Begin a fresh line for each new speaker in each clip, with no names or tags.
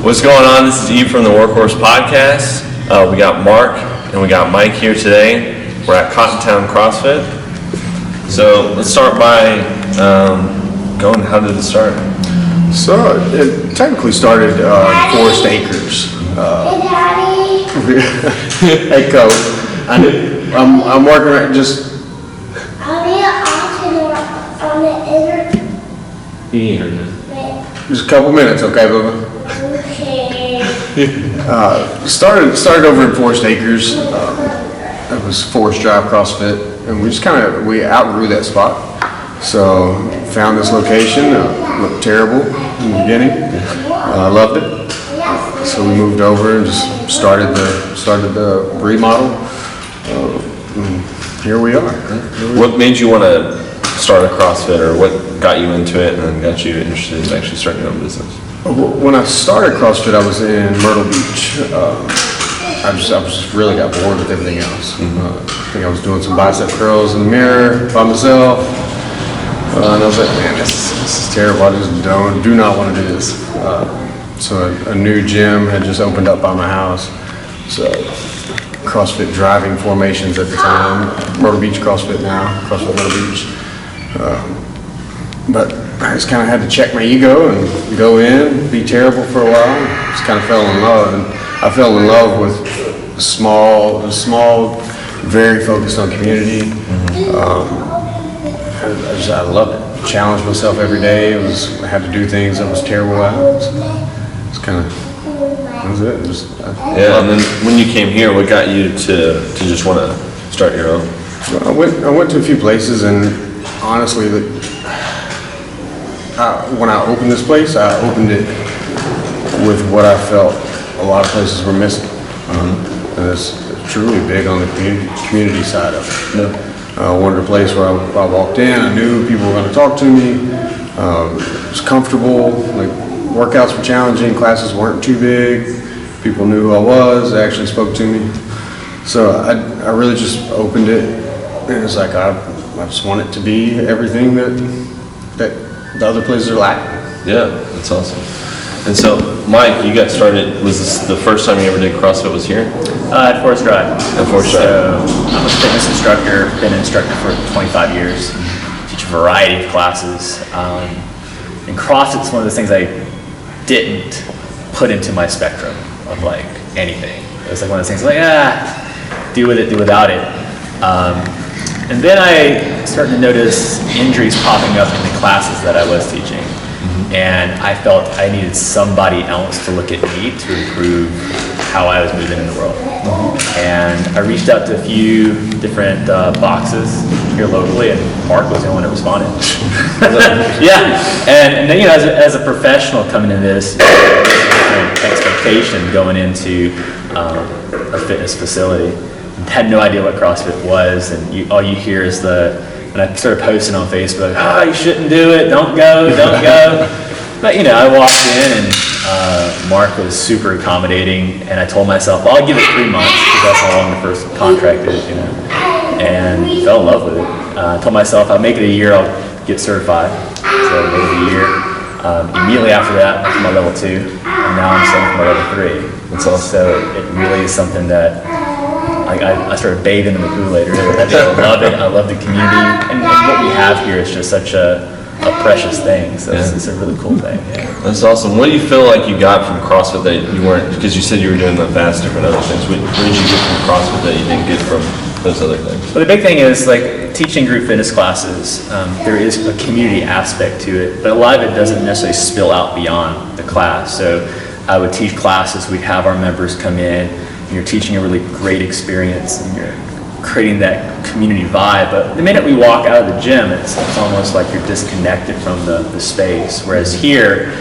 What's going on? This is Eve from the Workhorse Podcast. We got Mark and we got Mike here today. We're at CottonTown Crossfit. So let's start by going, how did it start?
So it technically started Forest Acres. Hey, Coach. I'm working at just. Just a couple minutes, okay, Bubba? Started over in Forest Acres. It was Forest Drive CrossFit, and we outgrew that spot. So found this location. Looked terrible in the beginning. I loved it. So we moved over and just started the remodel. And here we are.
What made you want to start a CrossFit, or what got you into it and then got you interested in actually starting your own business?
When I started CrossFit, I was in Myrtle Beach. I just really got bored with everything else. I think I was doing some bicep curls in the mirror by myself. And I was like, man, this is terrible. I just do not want to do this. So a new gym had just opened up by my house. So CrossFit driving formations at the time. Myrtle Beach CrossFit now, CrossFit Myrtle Beach. But I just kind of had to check my ego and go in, be terrible for a while. Just kind of fell in love. And I fell in love with small, very focused on community. I loved it. Challenged myself every day. I had to do things I was terrible at. It's kind of, that was it.
And then when you came here, what got you to just want to start your own?
I went to a few places, and honestly, when I opened this place, I opened it with what I felt a lot of places were missing. And it's truly big on the community side of it. I wanted a place where I walked in, I knew people were going to talk to me. It was comfortable. Like, workouts were challenging, classes weren't too big. People knew who I was, they actually spoke to me. So I really just opened it, and it's like I just want it to be everything that the other places are lacking.
Yeah, that's awesome. And so, Mike, you got started, was this the first time you ever did CrossFit was here?
At Forest Drive.
At Forest Drive.
So I'm a fitness instructor, been an instructor for 25 years, teach a variety of classes. And CrossFit's one of those things I didn't put into my spectrum of like anything. It was like one of those things like, do with it, do without it. And then I started to notice injuries popping up in the classes that I was teaching. And I felt I needed somebody else to look at me to improve how I was moving in the world. And I reached out to a few different boxes here locally, and Mark was the only one that responded. Yeah, and then, as a professional coming into this, there's a different expectation going into a fitness facility. Had no idea what CrossFit was, and all you hear is and I started posting on Facebook, you shouldn't do it, don't go. But I walked in, and Mark was super accommodating, and I told myself, I'll give it 3 months, because that's how long the first contract is, and fell in love with it. I told myself, I'll make it a year, I'll get certified. So I made it a year. Immediately after that, I went to my level 2, and now I'm starting for my level 3. And so it really is something that I started bathing in the Kool-Aid. I love it. I love the community, and what we have here is just such a precious thing. So it's a really cool thing. Yeah.
That's awesome. What do you feel like you got from CrossFit that you weren't? Because you said you were doing the vast different other things. What did you get from CrossFit that you didn't get from those other things?
Well, the big thing is like teaching group fitness classes. There is a community aspect to it, but a lot of it doesn't necessarily spill out beyond the class. So I would teach classes. We'd have our members come in. You're teaching a really great experience, and you're creating that community vibe. But the minute we walk out of the gym, it's almost like you're disconnected from the space. Whereas here,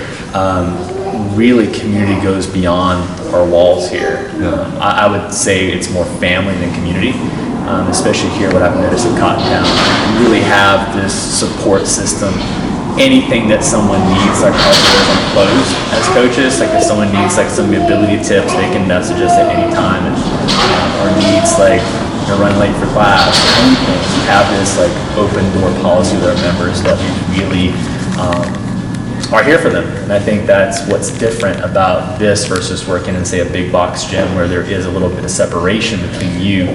really community goes beyond our walls here. I would say it's more family than community, especially here, what I've noticed in CottonTown. You really have this support system. Anything that someone needs, like our doors are closed as coaches, like if someone needs like some mobility tips, they can message us at any time, and or needs like run late for class or anything. We have this like open door policy with our members that we really are here for them. And I think that's what's different about this versus working in, say, a big box gym where there is a little bit of separation between you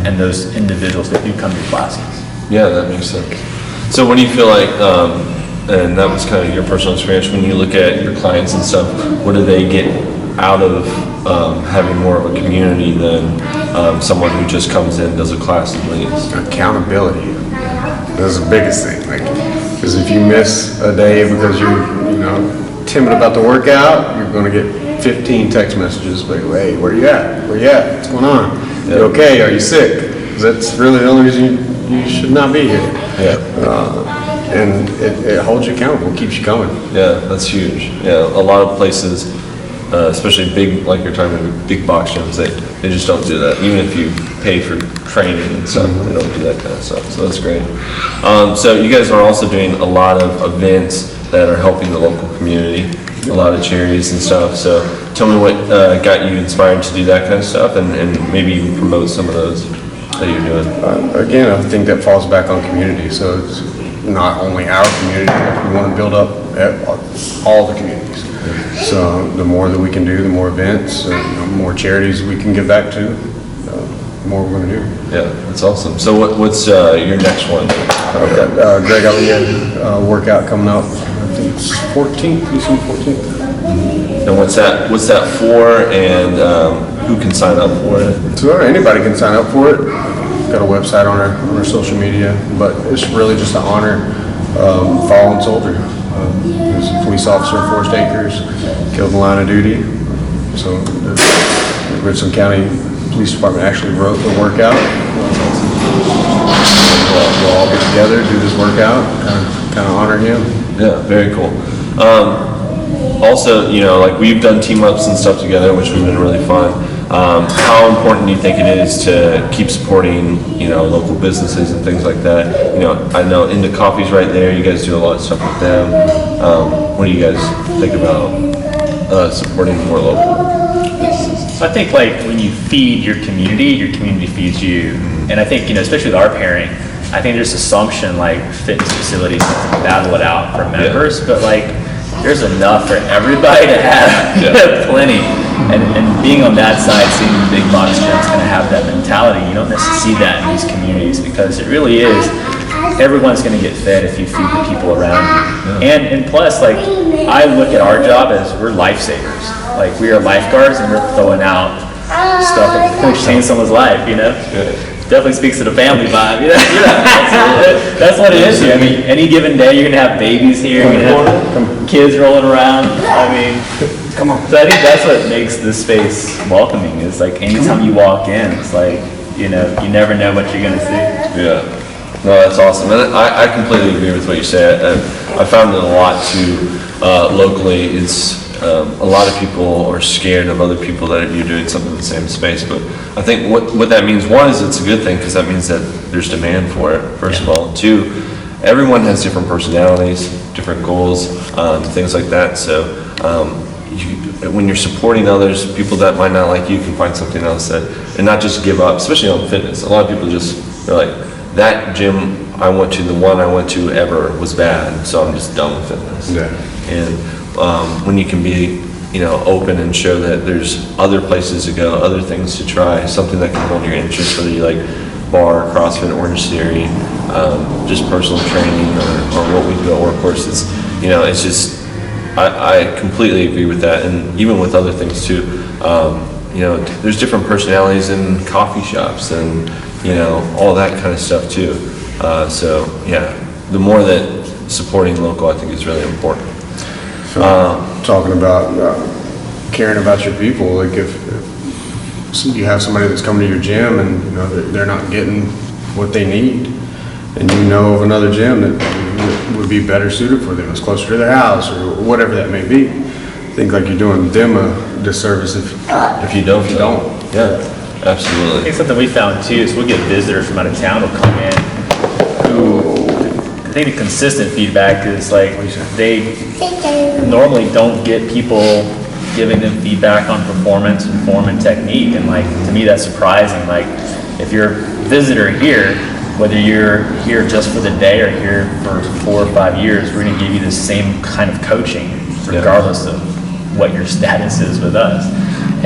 and those individuals that do come to classes.
Yeah, that makes sense. So what do you feel like, and that was kind of your personal experience, when you look at your clients and stuff, what do they get out of having more of a community than someone who just comes in, does a class and leaves?
Accountability. That's the biggest thing. Like, because if you miss a day because you're, timid about the workout, you're going to get 15 text messages like, hey, where you at? Where you at? What's going on? You okay? Are you sick? 'Cause that's really the only reason you should not be here.
Yeah.
And it holds you accountable, keeps you coming.
Yeah, that's huge. Yeah, a lot of places, especially big, like you're talking about, big box gyms, they just don't do that. Even if you pay for training and stuff, they don't do that kind of stuff. So that's great. So you guys are also doing a lot of events that are helping the local community, a lot of charities and stuff. So tell me what got you inspired to do that kind of stuff, and maybe even promote some of those that you're doing.
Again, I think that falls back on community. So it's not only our community, but we want to build up all the communities. So the more that we can do, the more events, the more charities we can give back to, the more we're going to do.
Yeah, that's awesome. So what's your next one?
Greg, I have a workout coming up. I think it's 14th, December 14th.
And what's that for, and who can sign up for it?
So anybody can sign up for it. Got a website on our social media, but it's really just to honor fallen soldier. He was a police officer in Forest Acres, killed in the line of duty. So the Richland County Police Department actually wrote the workout. We'll all get together, do this workout, kind of honor him.
Yeah, very cool. Also, like we've done team ups and stuff together, which has been really fun. How important do you think it is to keep supporting, local businesses and things like that? I know Into Coffee's right there. You guys do a lot of stuff with them. What do you guys think about supporting more local businesses?
So I think when you feed your community feeds you. And I think, especially with our pairing, I think there's assumption fitness facilities have to battle it out for members, but there's enough for everybody to have plenty. And being on that side, seeing the big box gyms kind of have that mentality, you don't necessarily see that in these communities, because it really is, everyone's going to get fed if you feed the people around you. And plus, I look at our job as we're lifesavers. We are lifeguards, and we're throwing out stuff that can change someone's life, Definitely speaks to the family vibe, That's what it is here. I mean, any given day, you're going to have babies here, you're going to have kids rolling around. Come on. So I think that's what makes this space welcoming, is anytime you walk in, it's you never know what you're going to see.
Yeah. No, that's awesome. And I completely agree with what you say. I found it a lot too locally. It's a lot of people are scared of other people that you're doing something in the same space. But I think what that means, one, is it's a good thing, because that means that there's demand for it, first of all. Two, everyone has different personalities, different goals, things like that. So when you're supporting others, people that might not like you can find something else and not just give up, especially on fitness. A lot of people they're like, that gym I went to, the one I went to ever, was bad, so I'm just done with fitness.
Yeah.
And when you can be, open and show that there's other places to go, other things to try, something that can hold your interest, whether you like bar, CrossFit, Orange Theory, just personal training, or what we do at Workhorse, it's just, I completely agree with that. And even with other things too, there's different personalities in coffee shops and, all that kind of stuff too. So yeah, the more that supporting local, I think, is really important.
So, talking about caring about your people, if you have somebody that's coming to your gym and they're not getting what they need, and of another gym that would be better suited for them, it's closer to their house or whatever that may be, I think you're doing them a disservice if you don't.
Yeah, absolutely.
I think something we found too is we'll get visitors from out of town who'll come in who, I think the consistent feedback is they normally don't get people giving them feedback on performance and form and technique, and to me that's surprising. If you're a visitor here, whether you're here just for the day or here for 4 or 5 years, we're going to give you the same kind of coaching regardless of what your status is with us.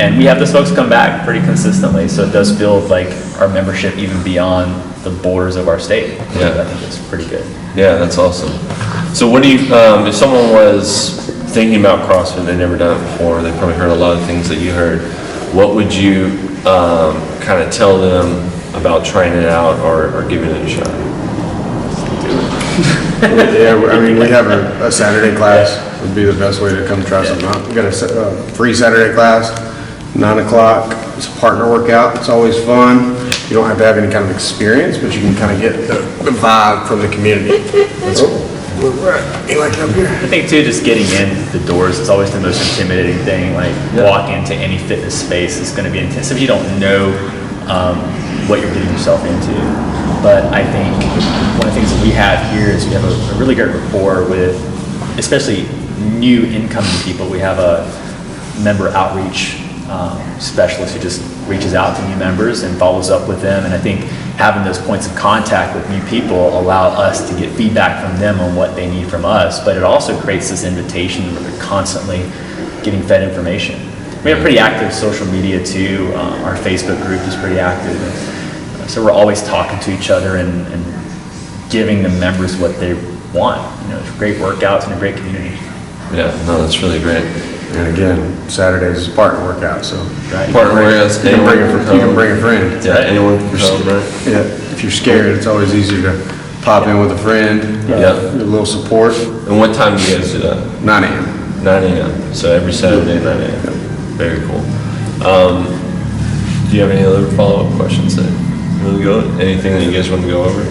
And we have those folks come back pretty consistently, so it does build like our membership even beyond the borders of our state.
Yeah.
I think it's pretty good.
Yeah, that's awesome. So what do you, if someone was thinking about CrossFit, they've never done it before, they probably heard a lot of things that you heard, what would you kind of tell them about trying it out or giving it a shot?
Yeah, I mean, we have a Saturday class, would be the best way to come try something out. We got a free Saturday class, 9 o'clock, it's a partner workout, it's always fun. You don't have to have any kind of experience, but you can kind of get the vibe from the community. You like up here?
I think too, just getting in the doors is always the most intimidating thing. Like walking into any fitness space is going to be intense if you don't know what you're getting yourself into. But I think one of the things that we have here is we have a really great rapport with, especially new incoming people. We have a member outreach specialist who just reaches out to new members and follows up with them. And I think having those points of contact with new people allow us to get feedback from them on what they need from us. But it also creates this invitation where they're constantly getting fed information. We have pretty active social media too. Our Facebook group is pretty active. So we're always talking to each other and giving the members what they want. You know, great workouts and a great community.
Yeah, no, that's really great.
And again, Saturdays is partner workout, so.
Right.
Partner workouts,
You can bring a friend.
Yeah, anyone can come, right?
Yeah, if you're scared, it's always easier to pop in with a friend.
Yeah.
A little support.
And what time do you guys do that?
9 a.m.
9 a.m. So every Saturday, 9 a.m. Very cool. Do you have any other follow-up questions that you want to go? Anything that you guys want to go over?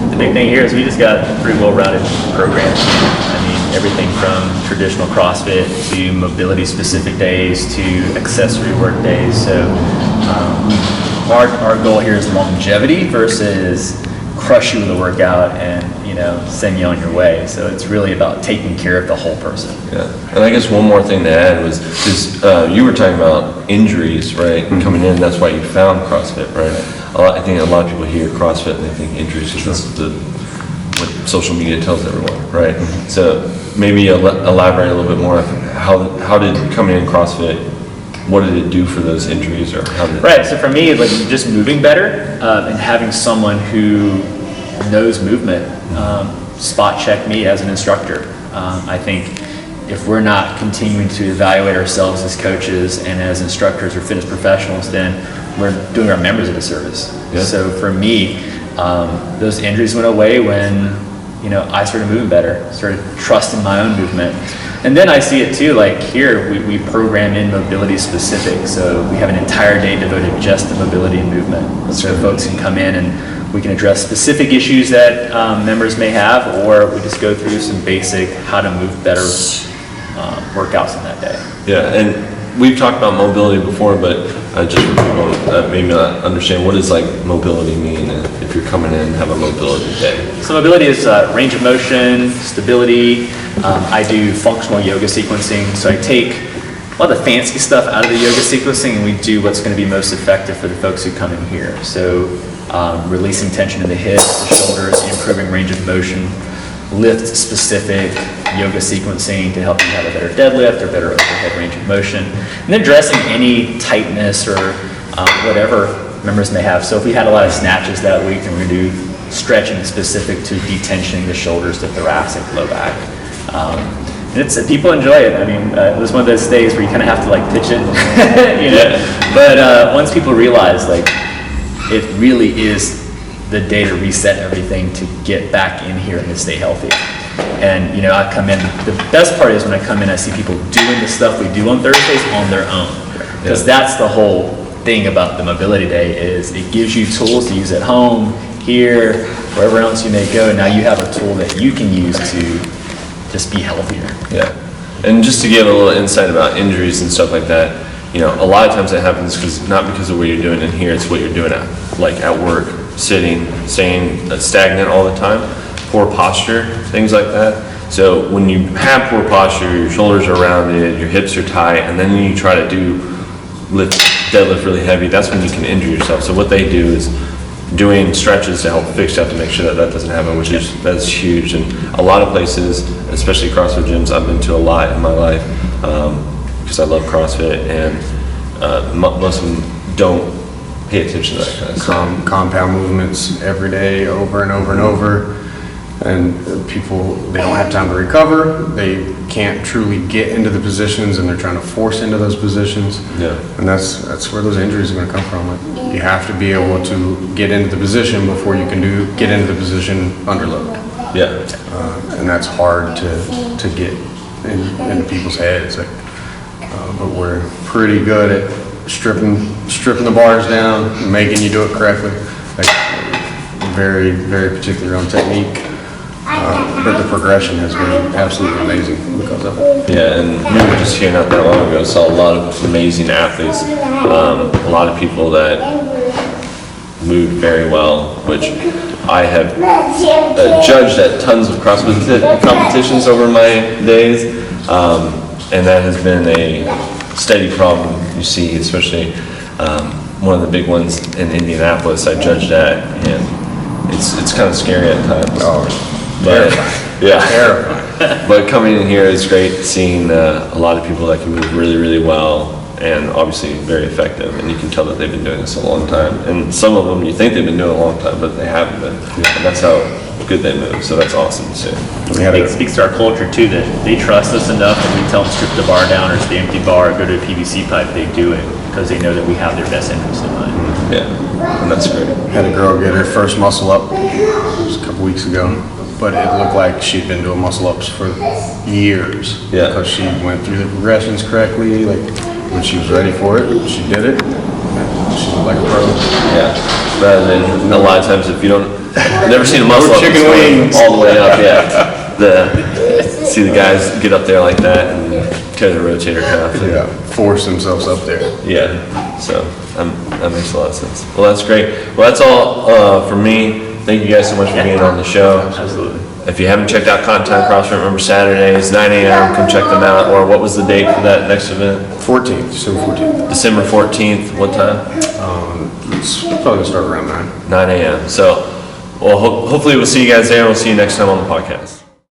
The big thing here is we just got a pretty well-rounded program. I mean, everything from traditional CrossFit to mobility-specific days to accessory work days. So our goal here is longevity versus crush you with a workout and, you know, send you on your way. So it's really about taking care of the whole person.
Yeah, and I guess one more thing to add was, because you were talking about injuries, right, coming in, that's why you found CrossFit, right? I think a lot of people hear CrossFit and they think injuries, because that's what social media tells everyone, right? So maybe elaborate a little bit more, how did coming in CrossFit, what did it do for those injuries, or how did it?
Right, so for me, like just moving better and having someone who knows movement spot check me as an instructor. I think if we're not continuing to evaluate ourselves as coaches and as instructors or fitness professionals, then we're doing our members a disservice.
Yeah.
So for me, those injuries went away when, you know, I started moving better, started trusting my own movement. And then I see it too, like here, we program in mobility specific. So we have an entire day devoted just to mobility and movement. So folks can come in and we can address specific issues that members may have, or we just go through some basic how to move better workouts in that day.
Yeah, and we've talked about mobility before, but just for people that maybe not understand, what does like mobility mean if you're coming in and have a mobility day?
So mobility is range of motion, stability. I do functional yoga sequencing, so I take a lot of the fancy stuff out of the yoga sequencing and we do what's going to be most effective for the folks who come in here. So releasing tension in the hips, the shoulders, improving range of motion, lift specific yoga sequencing to help you have a better deadlift or better overhead range of motion, and then addressing any tightness or whatever members may have. So if we had a lot of snatches that week, then we're going to do stretching specific to detensioning the shoulders to thoracic, low back. And it's people enjoy it. I mean, it was one of those days where you kind of have to like pitch it, you know. But once people realize like it really is the day to reset everything to get back in here and to stay healthy. And you know, I come in. The best part is when I come in, I see people doing the stuff we do on Thursdays on their own, because that's the whole thing about the mobility day is it gives you tools to use at home, here, wherever else you may go. Now you have a tool that you can use to just be healthier.
Yeah, and just to give a little insight about injuries and stuff like that, you know, a lot of times it happens not because of what you're doing in here, it's what you're doing at work, sitting, staying stagnant all the time, poor posture, things like that. So when you have poor posture, your shoulders are rounded, your hips are tight, and then you try to lift deadlift really heavy, that's when you can injure yourself. So what they do is doing stretches to help fix that, to make sure that that doesn't happen, that's huge. And a lot of places, especially CrossFit gyms, I've been to a lot in my life, because I love CrossFit, and most of them don't pay attention to that kind of stuff.
Compound movements every day, over and over and over. And people, they don't have time to recover. They can't truly get into the positions, and they're trying to force into those positions.
Yeah.
And that's where those injuries are going to come from. Like, you have to be able to get into the position before you can get into the position under load.
Yeah.
And that's hard to get into people's heads. Like, but we're pretty good at stripping the bars down, making you do it correctly. Like, very, very particular on technique. But the progression has been absolutely amazing because of it.
Yeah, and we were just here not that long ago, saw a lot of amazing athletes, a lot of people that moved very well, which I have judged at tons of CrossFit competitions over my days, and that has been a steady problem you see, especially one of the big ones in Indianapolis. I judged that, and it's kind of scary at times. But yeah, but coming in here is great, seeing a lot of people that can move really, really well, and obviously very effective, and you can tell that they've been doing this a long time. And some of them, you think they've been doing it a long time, but they haven't been. And that's how good they move, so that's awesome to see.
It speaks to our culture too, that they trust us enough when we tell them strip the bar down or it's the empty bar or go to a PVC pipe, they do it because they know that we have their best interest in mind.
Yeah, and that's great.
Had a girl get her first muscle up just a couple weeks ago, but it looked like she'd been doing muscle ups for years.
Yeah.
Because she went through the progressions correctly, like when she was ready for it, she did it. She looked like a pro.
Yeah, rather than a lot of times if you don't, I've never seen a muscle up
chicken
that's going
wings.
all the way up. Yeah, see the guys get up there like that and tear the rotator cuff.
Yeah, force themselves up there.
Yeah, so that makes a lot of sense. Well, that's great. Well, that's all for me. Thank you guys so much for being on the show.
Absolutely.
If you haven't checked out CottonTown Crossfit, remember Saturdays, 9 a.m., come check them out. Or what was the date for that next event?
14th, December 14th.
December 14th, what time?
It's probably gonna start around 9.
9 a.m. So, well, hopefully we'll see you guys there, and we'll see you next time on the podcast.